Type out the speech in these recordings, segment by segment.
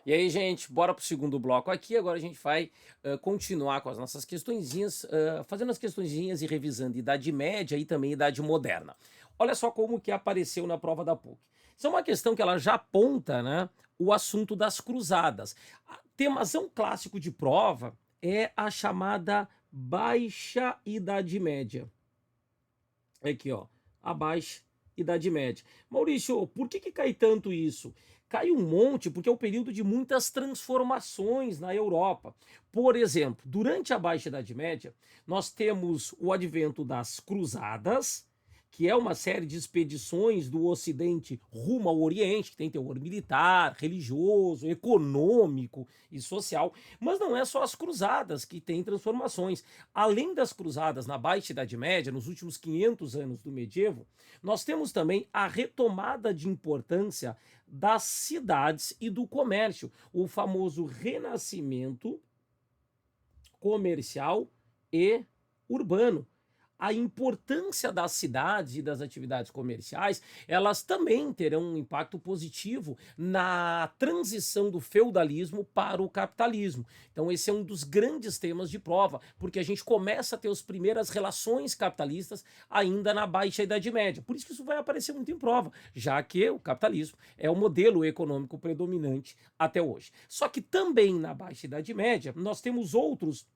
E aí, gente, bora pro segundo bloco aqui. Agora a gente vai continuar com as nossas questõezinhas, fazendo as questõezinhas e revisando Idade Média e também Idade Moderna. Olha só como que apareceu na prova da PUC. Isso é uma questão que ela já aponta, né, o assunto das cruzadas. Temazão clássico de prova é a chamada Baixa Idade Média. Aqui, ó, a Baixa Idade Média. Maurício, por que cai tanto isso? Cai um monte porque é o período de muitas transformações na Europa. Por exemplo, durante a Baixa Idade Média, nós temos o advento das cruzadas, que é uma série de expedições do Ocidente rumo ao Oriente, que tem teor militar, religioso, econômico e social. Mas não é só as cruzadas que têm transformações. Além das cruzadas na Baixa Idade Média, nos últimos 500 anos do medievo, nós temos também a retomada de importância das cidades e do comércio, o famoso renascimento comercial e urbano. A importância das cidades e das atividades comerciais, elas também terão um impacto positivo na transição do feudalismo para o capitalismo. Então esse é um dos grandes temas de prova, porque a gente começa a ter as primeiras relações capitalistas ainda na Baixa Idade Média. Por isso que isso vai aparecer muito em prova, já que o capitalismo é o modelo econômico predominante até hoje. Só que também na Baixa Idade Média, nós temos outros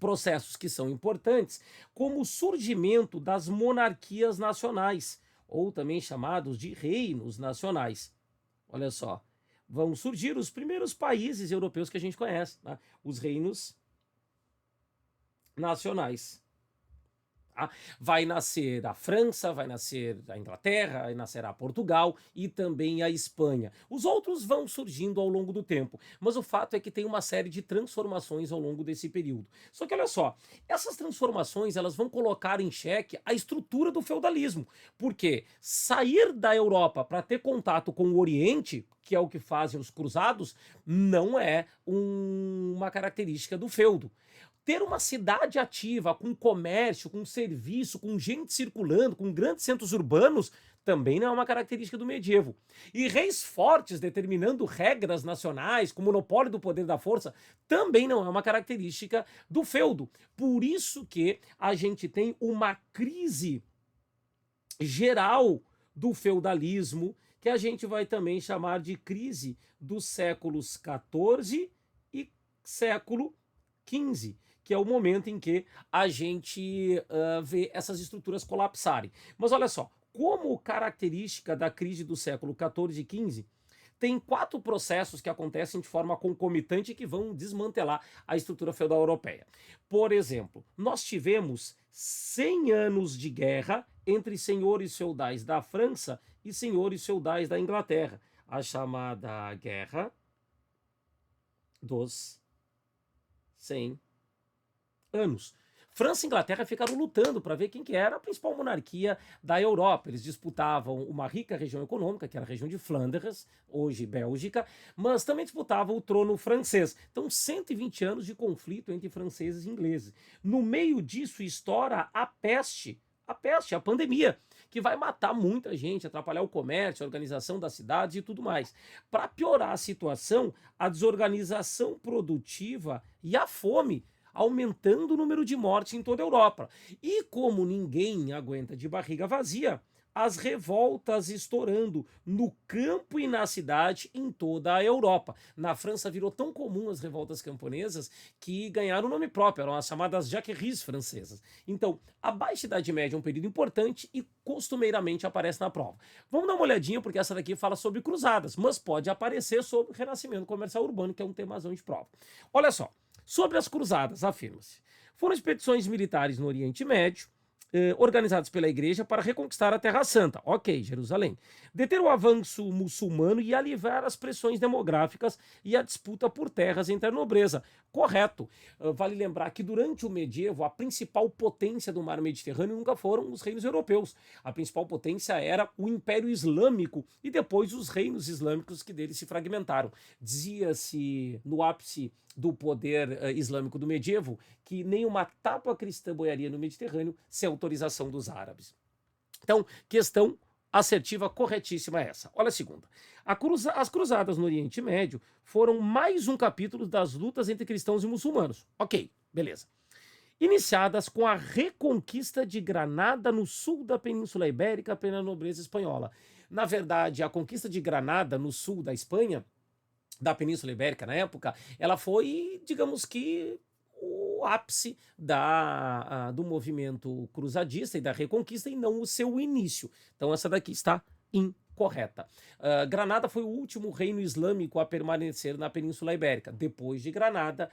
processos que são importantes, como o surgimento das monarquias nacionais, ou também chamados de reinos nacionais. Olha só, vão surgir os primeiros países europeus que a gente conhece, né? Os reinos nacionais. Tá? Vai nascer a França, vai nascer a Inglaterra, vai nascer a Portugal e também a Espanha. Os outros vão surgindo ao longo do tempo, mas o fato é que tem uma série de transformações ao longo desse período. Só que olha só, essas transformações elas vão colocar em xeque a estrutura do feudalismo, porque sair da Europa para ter contato com o Oriente, que é o que fazem os cruzados, não é uma característica do feudo. Ter uma cidade ativa, com comércio, com serviço, com gente circulando, com grandes centros urbanos, também não é uma característica do medievo. E reis fortes determinando regras nacionais, com monopólio do poder da força, também não é uma característica do feudo. Por isso que a gente tem uma crise geral do feudalismo, que a gente vai também chamar de crise dos séculos XIV e século XV, que é o momento em que a gente vê essas estruturas colapsarem. Mas olha só, como característica da crise do século XIV e XV, tem 4 processos que acontecem de forma concomitante e que vão desmantelar a estrutura feudal europeia. Por exemplo, nós tivemos 100 anos de guerra entre senhores feudais da França e senhores feudais da Inglaterra, a chamada Guerra dos 100 anos. França e Inglaterra ficaram lutando para ver quem que era a principal monarquia da Europa. Eles disputavam uma rica região econômica, que era a região de Flandres, hoje Bélgica, mas também disputavam o trono francês. Então, 120 anos de conflito entre franceses e ingleses. No meio disso, estoura a peste, a pandemia, que vai matar muita gente, atrapalhar o comércio, a organização das cidades e tudo mais. Para piorar a situação, a desorganização produtiva e a fome aumentando o número de mortes em toda a Europa. E como ninguém aguenta de barriga vazia, as revoltas estourando no campo e na cidade em toda a Europa. Na França virou tão comum as revoltas camponesas que ganharam um nome próprio, eram as chamadas Jacqueries francesas. Então, a Baixa Idade Média é um período importante e costumeiramente aparece na prova. Vamos dar uma olhadinha, porque essa daqui fala sobre cruzadas, mas pode aparecer sobre renascimento comercial urbano, que é um temazão de prova. Olha só, sobre as cruzadas, afirma-se. Foram expedições militares no Oriente Médio, organizadas pela Igreja para reconquistar a Terra Santa. Ok, Jerusalém. Deter o avanço muçulmano e aliviar as pressões demográficas e a disputa por terras entre a nobreza. Correto. Vale lembrar que durante o medievo, a principal potência do mar Mediterrâneo nunca foram os reinos europeus. A principal potência era o Império Islâmico e depois os reinos islâmicos que dele se fragmentaram. Dizia-se no ápice do poder islâmico do medievo que nenhuma tábua cristã boiaria no Mediterrâneo sem autorização dos árabes. Então, questão assertiva corretíssima essa. Olha a segunda. As cruzadas no Oriente Médio foram mais um capítulo das lutas entre cristãos e muçulmanos. Ok, beleza. Iniciadas com a reconquista de Granada no sul da Península Ibérica pela nobreza espanhola. Na verdade, a conquista de Granada no sul da Espanha, da Península Ibérica na época, ela foi, digamos que, o ápice do movimento cruzadista e da reconquista e não o seu início. Então essa daqui está incorreta. Granada foi o último reino islâmico a permanecer na Península Ibérica. Depois de Granada,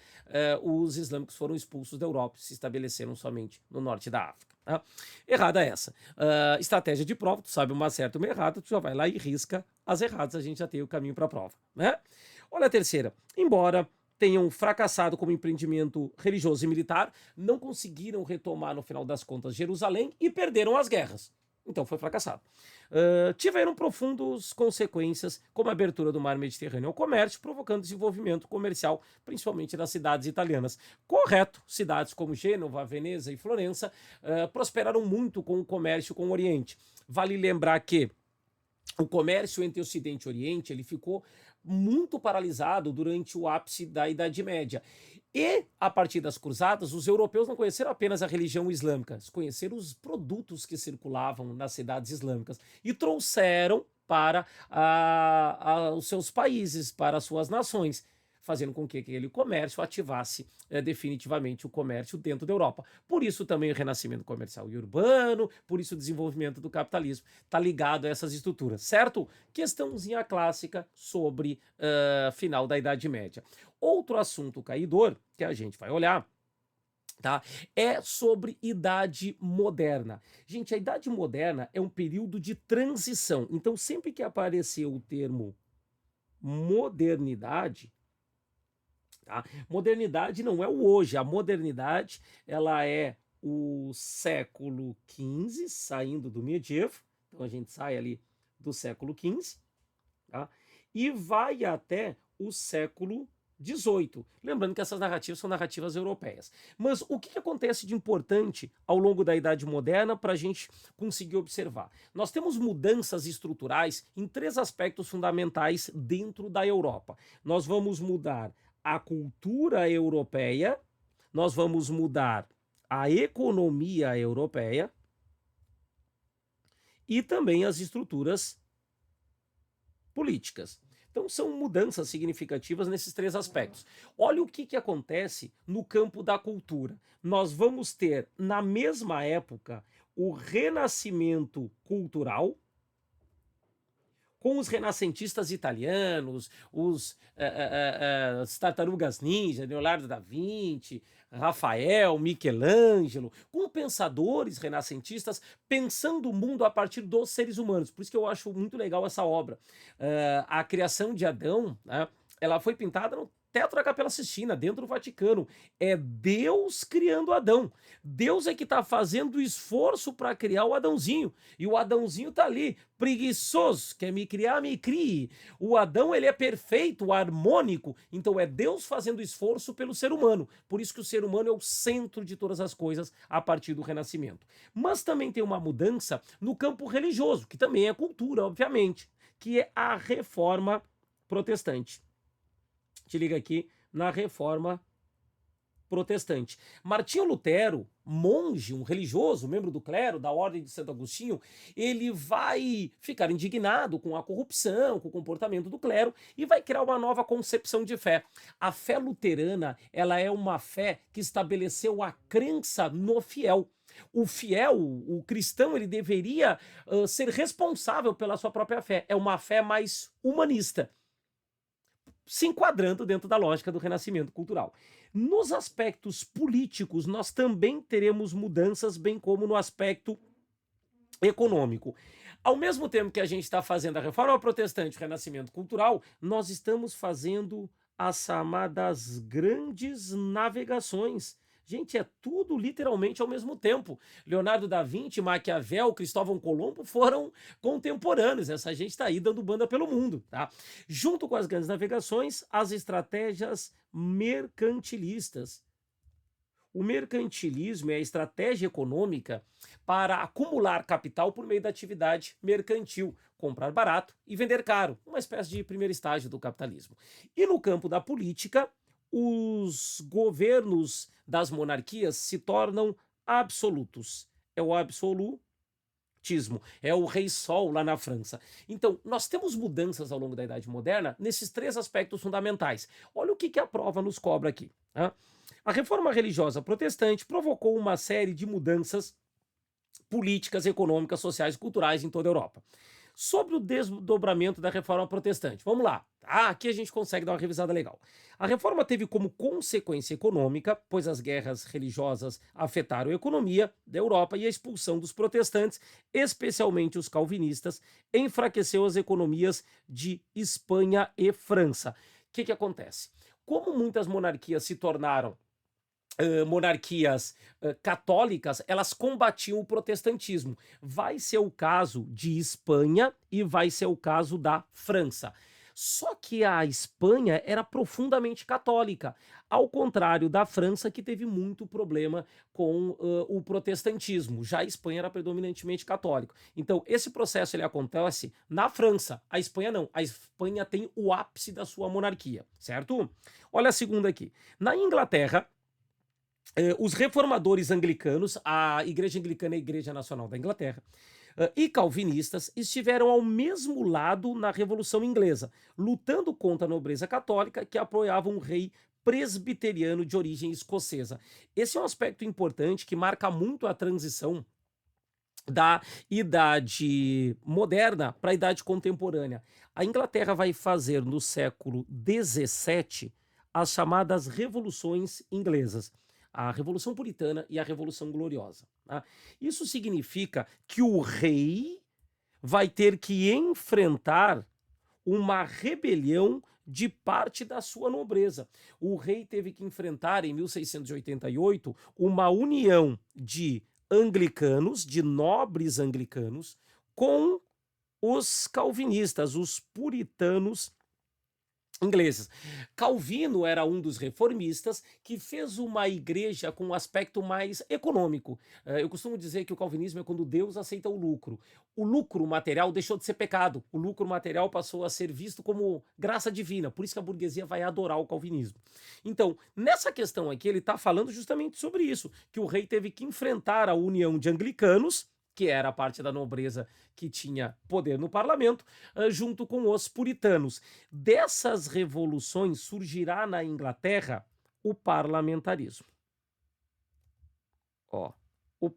os islâmicos foram expulsos da Europa e se estabeleceram somente no norte da África. Tá? Errada essa. Estratégia de prova, tu sabe uma certa ou uma errada, tu já vai lá e risca as erradas, a gente já tem o caminho para a prova. Né? Olha a terceira. Embora tenham fracassado como empreendimento religioso e militar, não conseguiram retomar, no final das contas, Jerusalém e perderam as guerras. Então foi fracassado. Tiveram profundas consequências, como a abertura do mar Mediterrâneo ao comércio, provocando desenvolvimento comercial, principalmente nas cidades italianas. Correto, cidades como Gênova, Veneza e Florença prosperaram muito com o comércio com o Oriente. Vale lembrar que o comércio entre Ocidente e Oriente ele ficou muito paralisado durante o ápice da Idade Média. E, a partir das cruzadas, os europeus não conheceram apenas a religião islâmica, conheceram os produtos que circulavam nas cidades islâmicas e trouxeram para os seus países, para as suas nações, fazendo com que aquele comércio ativasse definitivamente o comércio dentro da Europa. Por isso também o renascimento comercial e urbano, por isso o desenvolvimento do capitalismo está ligado a essas estruturas, certo? Questãozinha clássica sobre final da Idade Média. Outro assunto caidor que a gente vai olhar, tá? É sobre Idade Moderna. Gente, a Idade Moderna é um período de transição. Então, sempre que aparecer o termo modernidade, tá? Modernidade não é o hoje. A modernidade ela é o século XV, saindo do medievo. Então, a gente sai ali do século XV, tá? E vai até o século XVIII. Lembrando que essas narrativas são narrativas europeias. Mas o que acontece de importante ao longo da Idade Moderna para a gente conseguir observar? Nós temos mudanças estruturais em três aspectos fundamentais dentro da Europa. Nós vamos mudar a cultura europeia, nós vamos mudar a economia europeia e também as estruturas políticas. Então são mudanças significativas nesses três aspectos. Olha o que acontece no campo da cultura. Nós vamos ter, na mesma época, o renascimento cultural, com os renascentistas italianos, as tartarugas ninja, Leonardo da Vinci, Rafael, Michelangelo, com pensadores renascentistas pensando o mundo a partir dos seres humanos. Por isso que eu acho muito legal essa obra. A criação de Adão, né, ela foi pintada no Teatro da Capela Sistina, dentro do Vaticano. É Deus criando Adão. Deus é que está fazendo o esforço para criar o Adãozinho. E o Adãozinho está ali, preguiçoso, quer me criar, me crie. O Adão, ele é perfeito, harmônico. Então é Deus fazendo esforço pelo ser humano. Por isso que o ser humano é o centro de todas as coisas a partir do Renascimento. Mas também tem uma mudança no campo religioso, que também é cultura, obviamente, que é a Reforma Protestante. Te liga aqui na Reforma Protestante. Martinho Lutero, monge, um religioso, membro do clero da Ordem de Santo Agostinho, ele vai ficar indignado com a corrupção, com o comportamento do clero e vai criar uma nova concepção de fé. A fé luterana, ela é uma fé que estabeleceu a crença no fiel. O fiel, o cristão, ele deveria ser responsável pela sua própria fé. É uma fé mais humanista, se enquadrando dentro da lógica do renascimento cultural. Nos aspectos políticos, nós também teremos mudanças, bem como no aspecto econômico. Ao mesmo tempo que a gente está fazendo a Reforma Protestante, o renascimento cultural, nós estamos fazendo as chamadas grandes navegações. Gente, é tudo literalmente ao mesmo tempo. Leonardo da Vinci, Maquiavel, Cristóvão Colombo foram contemporâneos. Essa gente está aí dando banda pelo mundo, tá? Junto com as grandes navegações, as estratégias mercantilistas. O mercantilismo é a estratégia econômica para acumular capital por meio da atividade mercantil, comprar barato e vender caro, uma espécie de primeiro estágio do capitalismo. E no campo da política, os governos das monarquias se tornam absolutos. É o absolutismo, é o rei Sol lá na França. Então, nós temos mudanças ao longo da Idade Moderna nesses três aspectos fundamentais. Olha o que a prova nos cobra aqui. Tá? A reforma religiosa protestante provocou uma série de mudanças políticas, econômicas, sociais e culturais em toda a Europa. Sobre o desdobramento da reforma protestante, vamos lá. Aqui a gente consegue dar uma revisada legal. A reforma teve como consequência econômica, pois as guerras religiosas afetaram a economia da Europa e a expulsão dos protestantes, especialmente os calvinistas, enfraqueceu as economias de Espanha e França. O que acontece? Como muitas monarquias se tornaram monarquias católicas, elas combatiam o protestantismo. Vai ser o caso de Espanha e vai ser o caso da França. Só que a Espanha era profundamente católica, ao contrário da França, que teve muito problema com o protestantismo. Já a Espanha era predominantemente católico. Então, esse processo ele acontece na França. A Espanha não. A Espanha tem o ápice da sua monarquia, certo? Olha a segunda aqui. Na Inglaterra, os reformadores anglicanos, a Igreja Anglicana é a Igreja Nacional da Inglaterra, e calvinistas estiveram ao mesmo lado na Revolução Inglesa, lutando contra a nobreza católica que apoiava um rei presbiteriano de origem escocesa. Esse é um aspecto importante que marca muito a transição da idade moderna para a idade contemporânea. A Inglaterra vai fazer no século XVII as chamadas revoluções inglesas, a Revolução Puritana e a Revolução Gloriosa. Tá? Isso significa que o rei vai ter que enfrentar uma rebelião de parte da sua nobreza. O rei teve que enfrentar, em 1688, uma união de anglicanos, de nobres anglicanos, com os calvinistas, os puritanos ingleses. Calvino era um dos reformistas que fez uma igreja com um aspecto mais econômico. Eu costumo dizer que o calvinismo é quando Deus aceita o lucro. O lucro material deixou de ser pecado. O lucro material passou a ser visto como graça divina. Por isso que a burguesia vai adorar o calvinismo. Então, nessa questão aqui, ele está falando justamente sobre isso, que o rei teve que enfrentar a união de anglicanos, que era a parte da nobreza que tinha poder no parlamento, junto com os puritanos. Dessas revoluções surgirá na Inglaterra o parlamentarismo. O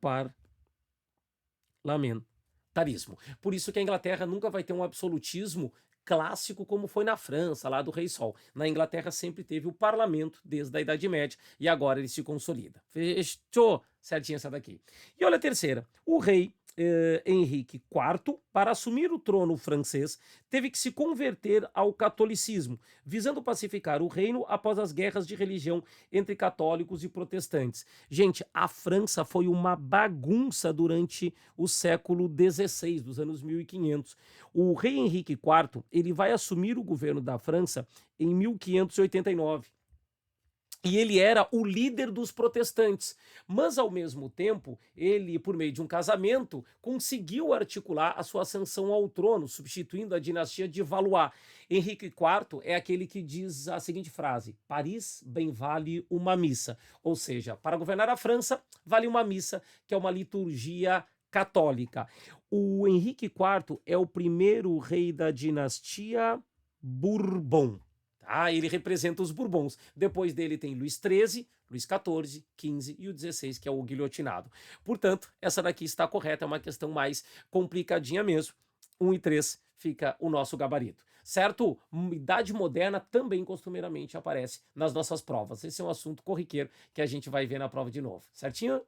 parlamentarismo. Por isso que a Inglaterra nunca vai ter um absolutismo clássico como foi na França, lá do Rei Sol. Na Inglaterra sempre teve o parlamento desde a Idade Média e agora ele se consolida. Fechou certinho essa daqui. E olha a terceira. O rei Henrique IV, para assumir o trono francês, teve que se converter ao catolicismo, visando pacificar o reino após as guerras de religião entre católicos e protestantes. Gente, a França foi uma bagunça durante o século XVI, dos anos 1500. O rei Henrique IV, ele vai assumir o governo da França em 1589. E ele era o líder dos protestantes, mas ao mesmo tempo, ele, por meio de um casamento, conseguiu articular a sua ascensão ao trono, substituindo a dinastia de Valois. Henrique IV é aquele que diz a seguinte frase: Paris bem vale uma missa. Ou seja, para governar a França, vale uma missa, que é uma liturgia católica. O Henrique IV é o primeiro rei da dinastia Bourbon. Ele representa os Bourbons. Depois dele tem Luís XIII, Luís XIV, XV e o XVI, que é o guilhotinado. Portanto, essa daqui está correta, é uma questão mais complicadinha mesmo. 1 e 3 fica o nosso gabarito. Certo? Idade moderna também costumeiramente aparece nas nossas provas. Esse é um assunto corriqueiro que a gente vai ver na prova de novo. Certinho?